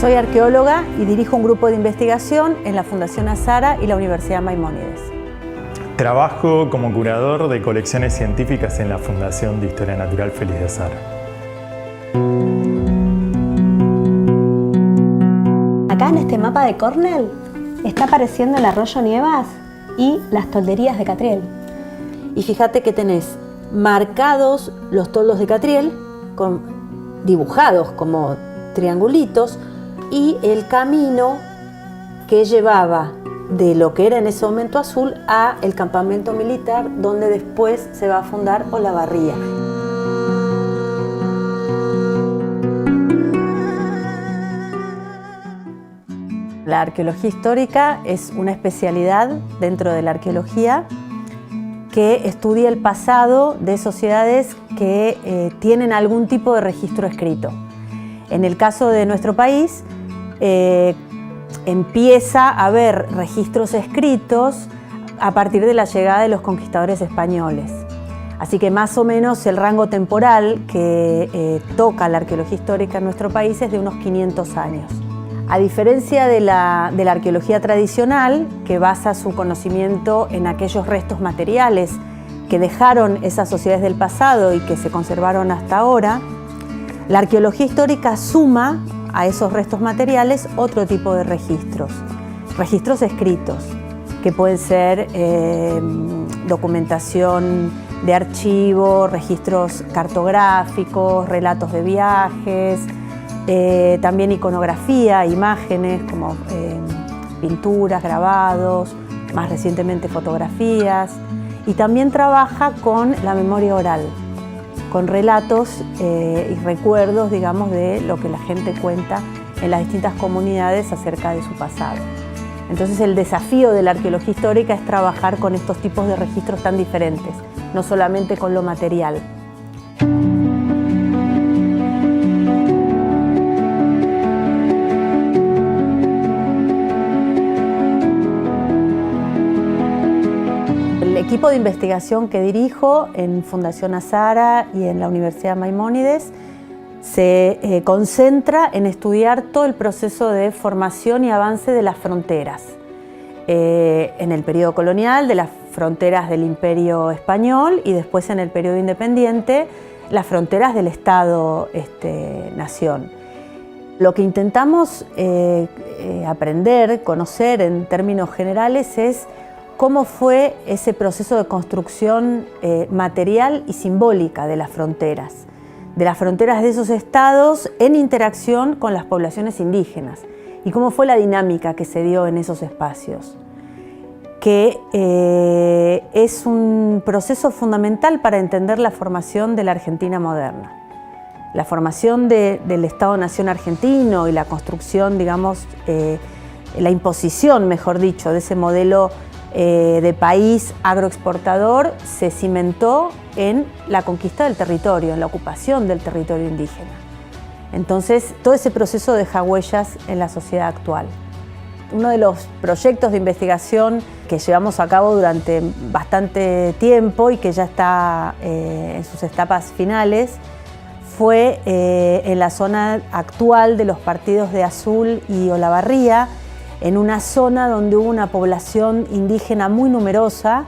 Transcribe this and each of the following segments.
Soy arqueóloga y dirijo un grupo de investigación en la Fundación Azara y la Universidad Maimónides. Trabajo como curador de colecciones científicas en la Fundación de Historia Natural Félix de Azara. Acá en este mapa de Cornell está apareciendo el arroyo Nievas y las tolderías de Catriel. Y fíjate que tenés marcados los toldos de Catriel, dibujados como triangulitos, y el camino que llevaba de lo que era en ese momento Azul a el campamento militar, donde después se va a fundar Olavarría. La arqueología histórica es una especialidad dentro de la arqueología que estudia el pasado de sociedades que tienen algún tipo de registro escrito. En el caso de nuestro país, empieza a haber registros escritos a partir de la llegada de los conquistadores españoles. Así que más o menos el rango temporal que toca la arqueología histórica en nuestro país es de unos 500 años. A diferencia de la arqueología tradicional, que basa su conocimiento en aquellos restos materiales que dejaron esas sociedades del pasado y que se conservaron hasta ahora, la arqueología histórica suma a esos restos materiales otro tipo de registros escritos, que pueden ser documentación de archivo, registros cartográficos, relatos de viajes, también iconografía, imágenes como pinturas, grabados, más recientemente fotografías, y también trabaja con la memoria oral, con relatos y recuerdos, digamos, de lo que la gente cuenta en las distintas comunidades acerca de su pasado. Entonces el desafío de la arqueología histórica es trabajar con estos tipos de registros tan diferentes, no solamente con lo material. El equipo de investigación que dirijo en Fundación Azara y en la Universidad Maimónides se concentra en estudiar todo el proceso de formación y avance de las fronteras. En el periodo colonial, de las fronteras del Imperio Español, y después en el periodo independiente, las fronteras del Estado-nación. Lo que intentamos aprender, conocer en términos generales es cómo fue ese proceso de construcción material y simbólica de las fronteras de esos estados en interacción con las poblaciones indígenas, y cómo fue la dinámica que se dio en esos espacios, que es un proceso fundamental para entender la formación de la Argentina moderna. La formación del Estado-Nación argentino y la construcción, digamos, la imposición, mejor dicho, de ese modelo de país agroexportador se cimentó en la conquista del territorio, en la ocupación del territorio indígena. Entonces, todo ese proceso deja huellas en la sociedad actual. Uno de los proyectos de investigación que llevamos a cabo durante bastante tiempo y que ya está en sus etapas finales fue en la zona actual de los partidos de Azul y Olavarría, en una zona donde hubo una población indígena muy numerosa,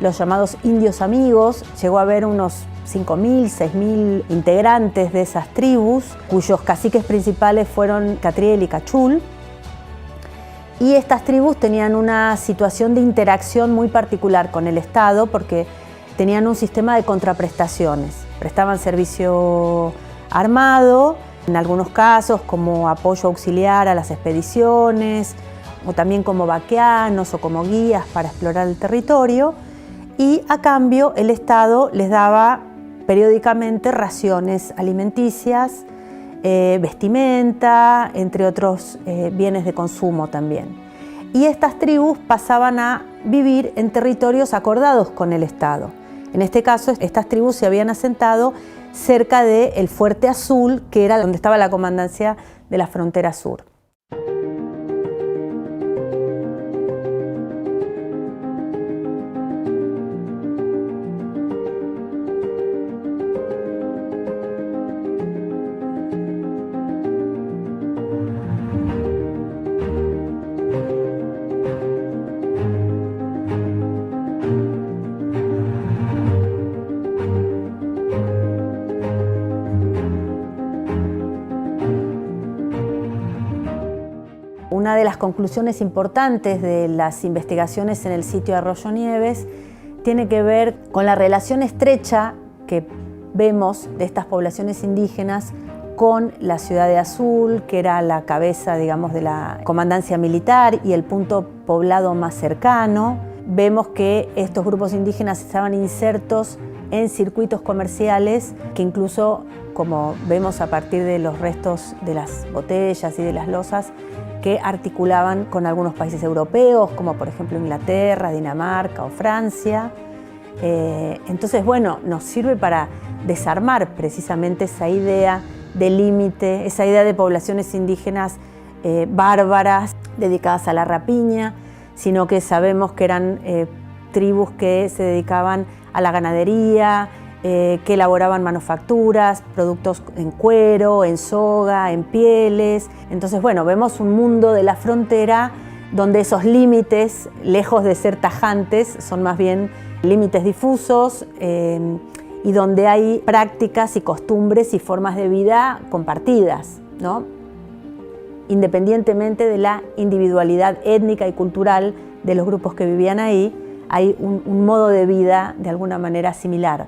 los llamados indios amigos. Llegó a haber unos 5.000, 6.000 integrantes de esas tribus, cuyos caciques principales fueron Catriel y Cachul. Y estas tribus tenían una situación de interacción muy particular con el Estado porque tenían un sistema de contraprestaciones. Prestaban servicio armado, en algunos casos como apoyo auxiliar a las expediciones, o también como vaqueanos o como guías para explorar el territorio, y a cambio el Estado les daba periódicamente raciones alimenticias, vestimenta, entre otros bienes de consumo también. Y estas tribus pasaban a vivir en territorios acordados con el Estado. En este caso, estas tribus se habían asentado cerca del Fuerte Azul, que era donde estaba la comandancia de la frontera sur. una de las conclusiones importantes de las investigaciones en el sitio Arroyo Nieves tiene que ver con la relación estrecha que vemos de estas poblaciones indígenas con la ciudad de Azul, que era la cabeza, digamos, de la comandancia militar y el punto poblado más cercano. Vemos que estos grupos indígenas estaban insertos en circuitos comerciales que incluso, como vemos a partir de los restos de las botellas y de las losas, que articulaban con algunos países europeos, como por ejemplo Inglaterra, Dinamarca o Francia. Entonces, bueno, nos sirve para desarmar precisamente esa idea de límite, esa idea de poblaciones indígenas bárbaras, dedicadas a la rapiña, sino que sabemos que eran tribus que se dedicaban a la ganadería, que elaboraban manufacturas, productos en cuero, en soga, en pieles. Entonces, bueno, vemos un mundo de la frontera donde esos límites, lejos de ser tajantes, son más bien límites difusos y donde hay prácticas y costumbres y formas de vida compartidas, ¿no? Independientemente de la individualidad étnica y cultural de los grupos que vivían ahí, hay un modo de vida de alguna manera similar.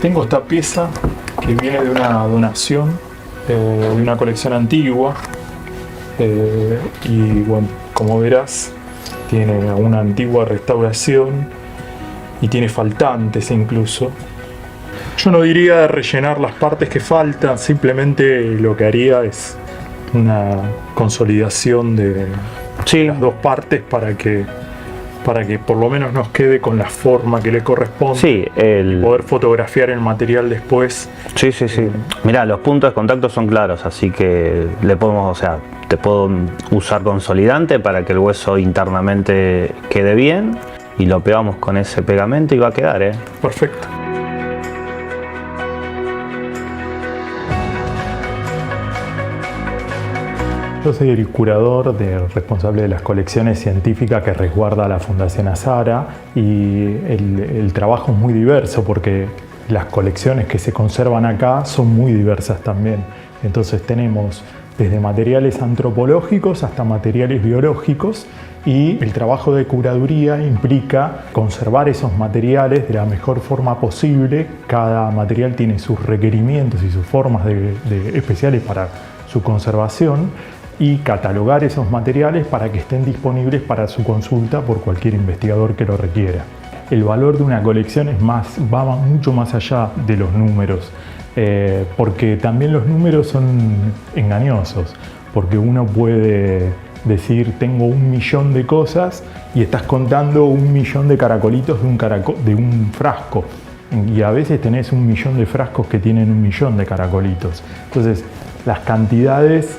Tengo esta pieza que viene de una donación de una colección antigua y bueno, como verás, tiene una antigua restauración y tiene faltantes incluso. Yo no diría rellenar las partes que faltan, simplemente lo que haría es una consolidación de las dos partes para que por lo menos nos quede con la forma que le corresponde. Sí, poder fotografiar el material después. Sí. Mirá, los puntos de contacto son claros, así que le podemos, te puedo usar consolidante para que el hueso internamente quede bien y lo pegamos con ese pegamento y va a quedar, Perfecto. Yo soy el curador responsable de las colecciones científicas que resguarda la Fundación Azara y el trabajo es muy diverso porque las colecciones que se conservan acá son muy diversas también. Entonces tenemos desde materiales antropológicos hasta materiales biológicos y el trabajo de curaduría implica conservar esos materiales de la mejor forma posible. Cada material tiene sus requerimientos y sus formas especiales para su conservación y catalogar esos materiales para que estén disponibles para su consulta por cualquier investigador que lo requiera. El valor de una colección va mucho más allá de los números, porque también los números son engañosos, porque uno puede decir tengo 1.000.000 de cosas y estás contando 1.000.000 de caracolitos de un frasco, y a veces tenés 1.000.000 de frascos que tienen 1.000.000 de caracolitos. Entonces, las cantidades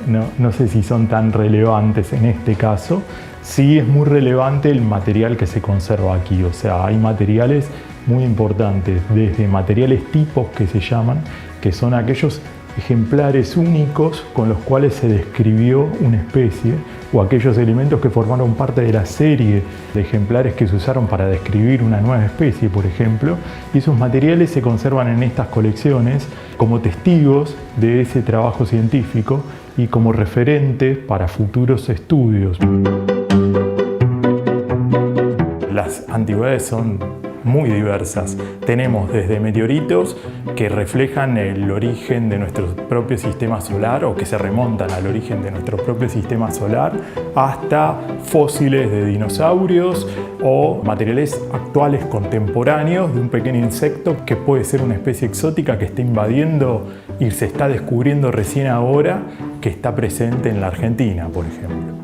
no sé si son tan relevantes en este caso. Sí es muy relevante el material que se conserva aquí, o sea, hay materiales muy importantes, desde materiales tipos que se llaman, que son aquellos ejemplares únicos con los cuales se describió una especie, o aquellos elementos que formaron parte de la serie de ejemplares que se usaron para describir una nueva especie, por ejemplo, y esos materiales se conservan en estas colecciones como testigos de ese trabajo científico y como referentes para futuros estudios. Las antigüedades son muy diversas. Tenemos desde meteoritos que reflejan el origen de nuestro propio sistema solar o que se remontan al origen de nuestro propio sistema solar, hasta fósiles de dinosaurios o materiales actuales contemporáneos de un pequeño insecto que puede ser una especie exótica que está invadiendo y se está descubriendo recién ahora que está presente en la Argentina, por ejemplo.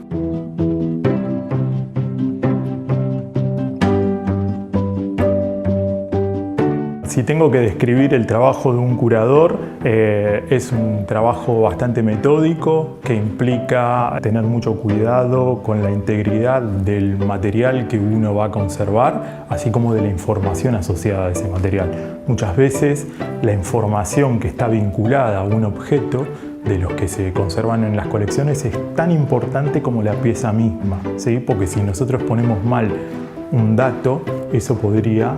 Si tengo que describir el trabajo de un curador, es un trabajo bastante metódico que implica tener mucho cuidado con la integridad del material que uno va a conservar, así como de la información asociada a ese material. Muchas veces la información que está vinculada a un objeto de los que se conservan en las colecciones es tan importante como la pieza misma, ¿sí? Porque si nosotros ponemos mal un dato, eso podría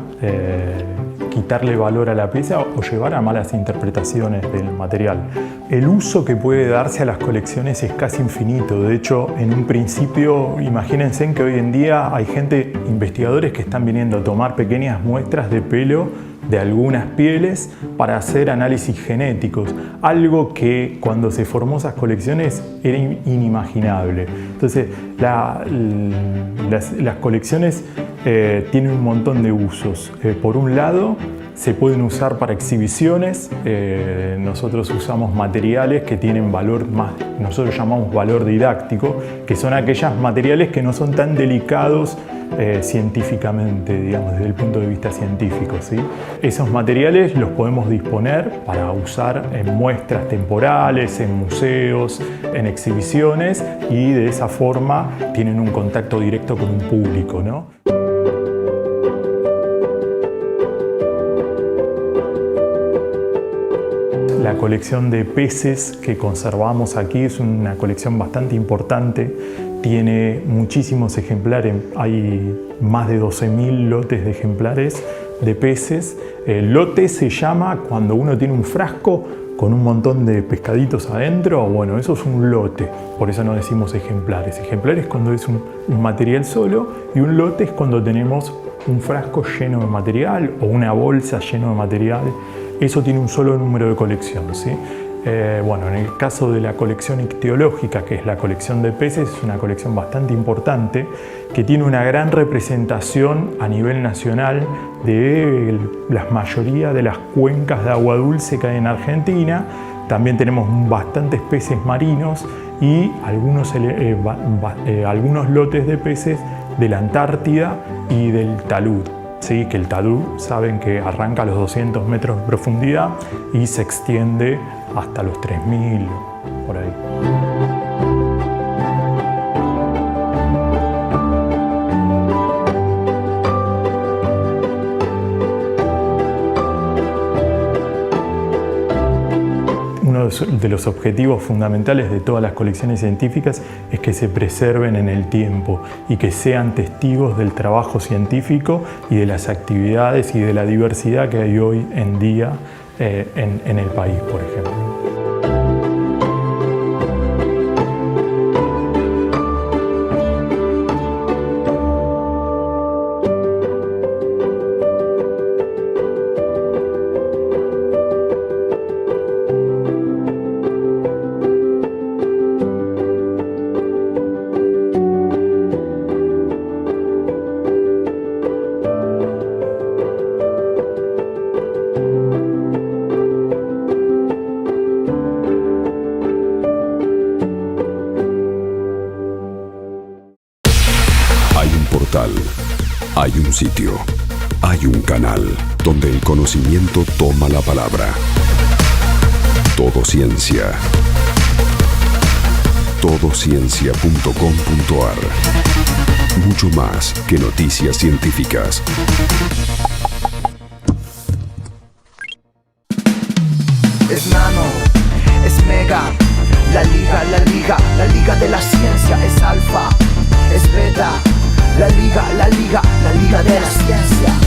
quitarle valor a la pieza o llevar a malas interpretaciones del material. El uso que puede darse a las colecciones es casi infinito. De hecho, en un principio, imagínense que hoy en día hay investigadores que están viniendo a tomar pequeñas muestras de pelo de algunas pieles para hacer análisis genéticos, algo que cuando se formó esas colecciones era inimaginable. Entonces, las colecciones tienen un montón de usos. Por un lado, se pueden usar para exhibiciones. Nosotros usamos materiales que tienen valor más, nosotros llamamos valor didáctico, que son aquellos materiales que no son tan delicados científicamente, digamos, desde el punto de vista científico, ¿sí? Esos materiales los podemos disponer para usar en muestras temporales, en museos, en exhibiciones, y de esa forma tienen un contacto directo con un público, ¿no? La colección de peces que conservamos aquí es una colección bastante importante, tiene muchísimos ejemplares, hay más de 12.000 lotes de ejemplares de peces. El lote se llama cuando uno tiene un frasco con un montón de pescaditos adentro, bueno, eso es un lote, por eso no decimos ejemplares. Ejemplares cuando es un material solo, y un lote es cuando tenemos un frasco lleno de material o una bolsa llena de material. Eso tiene un solo número de colección, ¿sí? Bueno, en el caso de la colección ictiológica, que es la colección de peces, es una colección bastante importante que tiene una gran representación a nivel nacional de la mayoría de las cuencas de agua dulce que hay en Argentina. También tenemos bastantes peces marinos y algunos lotes de peces de la Antártida y del talud. Sí, que el talud saben que arranca a los 200 metros de profundidad y se extiende hasta los 3.000, por ahí. Uno de los objetivos fundamentales de todas las colecciones científicas es que se preserven en el tiempo y que sean testigos del trabajo científico y de las actividades y de la diversidad que hay hoy en día en el país, por ejemplo. Hay un sitio, hay un canal donde el conocimiento toma la palabra. Todo Ciencia. Todociencia.com.ar. Mucho más que noticias científicas. Es nano, es mega, la liga de la ciencia es alfa, es beta. La liga de la ciencia.